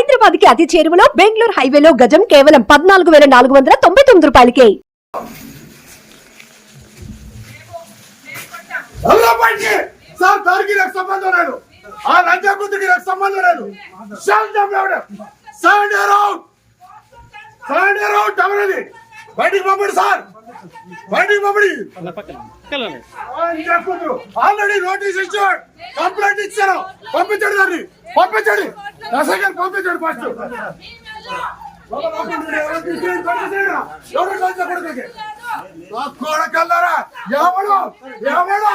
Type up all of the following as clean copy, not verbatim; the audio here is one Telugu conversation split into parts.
హైదరాబాద్ కి అతి చేరువలో బెంగళూరు హైవేలో గజం కేవలం 14,499 రూపాయలకే. సార్ దానికి నాకు సంబంధం లేదు. ఆ లంచకుడికి నాకు సంబంధం లేదు. ఎవరది బయటికి పంపండి సార్, బయటికి పంపండి. ఆల్రెడీ నోటీస్ ఇచ్చాడు, కంప్లైంట్ ఇచ్చాను. పంపించండి, దాన్ని పంపించండి, దశగా పంపించండి. ఫస్ట్ కొడకల్లారా ఎవడు ఎవడు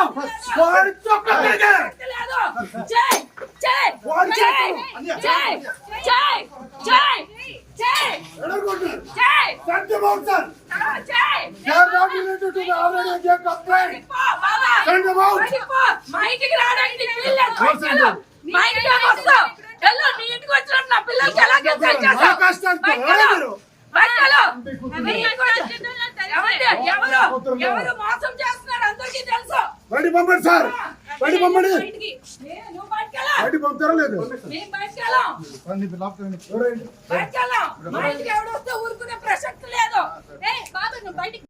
ఎవరు మోసం చేస్తున్నారు అందరికీ తెలుసు. బయట పంపండి సార్, బయట పంపండి. బయట పంపుతారా లేదు? మా ఇంటికి ఎవడు వస్తే ఊరుకునే ప్రసక్తి లేదు. బాబు నువ్వు బయటికి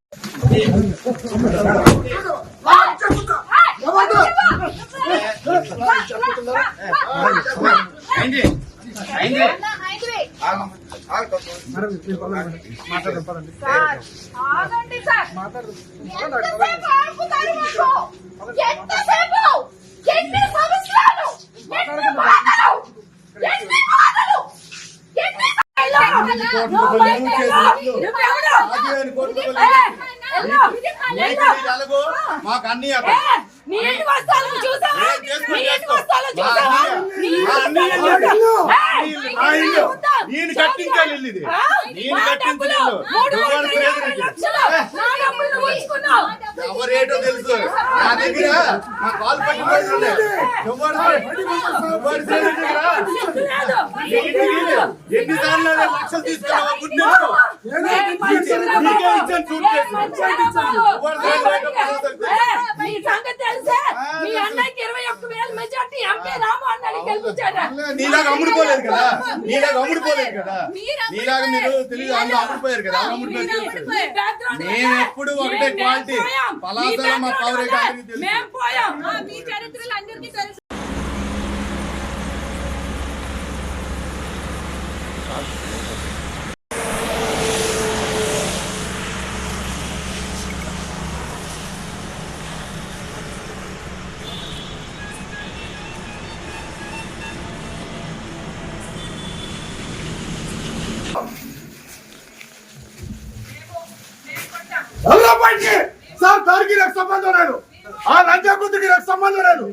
ఆగండి సార్. ఎంతసేపు ఆడుకున్నారు మాకు? ఎంతసేపు? ఎన్ని సంవత్సరాలు? ఎన్ని మాటలు? ఎన్ని మాటలు? ఎన్ని మాకు అన్ని నీటి వస్తాను చూసావా? నీటి వస్తాను చూసావా? నేను కట్టించాలి, నేను కట్టించలేదు. ఎవరేటో తెలుసు నా దగ్గర. నా కాల్ పట్టిపోయింది. ఎన్నిసార్లు లక్షలు తీసుకున్నావా? నీలాగా అమ్ముడుపోలేదు కదా, నీలాగా అమ్ముడుపోలేదు కదా, నీలాగా మీరు తెలియదు అందులో అమ్ముడిపోయారు కదా. మేము ఎప్పుడు ఒకటే క్వాలిటీ. పలాసలో మా పవర్ తెలుసు. సార్ దానికి నాకు సంబంధం లేదు. ఆ లంచకుడికి నాకు సంబంధం లేదు.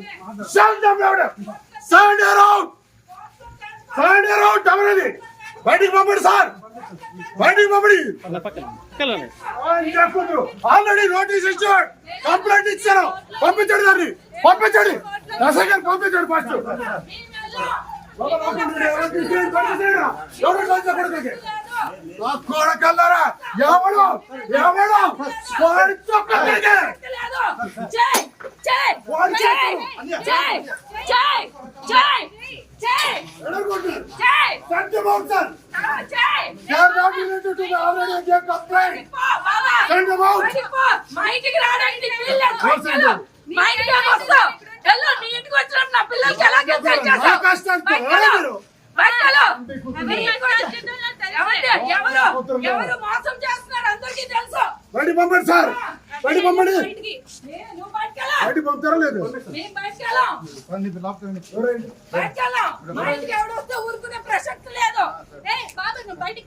ఎవరది బయటికి పంపండి సార్, బయటికి పంపండి. ఆల్రెడీ నోటీస్ ఇచ్చాడు, కంప్లైంట్ ఇచ్చాను. పంపించండి, దాన్ని పంపించండి, దశగా పంపించండి. ఫస్ట్ కొడకల్లారా ఎవడు ఎవడు మా ఇంటికి రావడానికి మా ఇంటికి వస్తావు. నీ ఇంటికి వచ్చిన నా పిల్లలకి ఎలా ఎవరు మోసం చేస్తున్నారు అందరికీ తెలుసు. బయట పంపండి సార్, బయట పంపండి. బయట పంపుతారా లేదు? మా ఇంటికి ఎవడు వస్తే ఊరుకునే ప్రసక్తి లేదు. బాబు నువ్వు బయటికి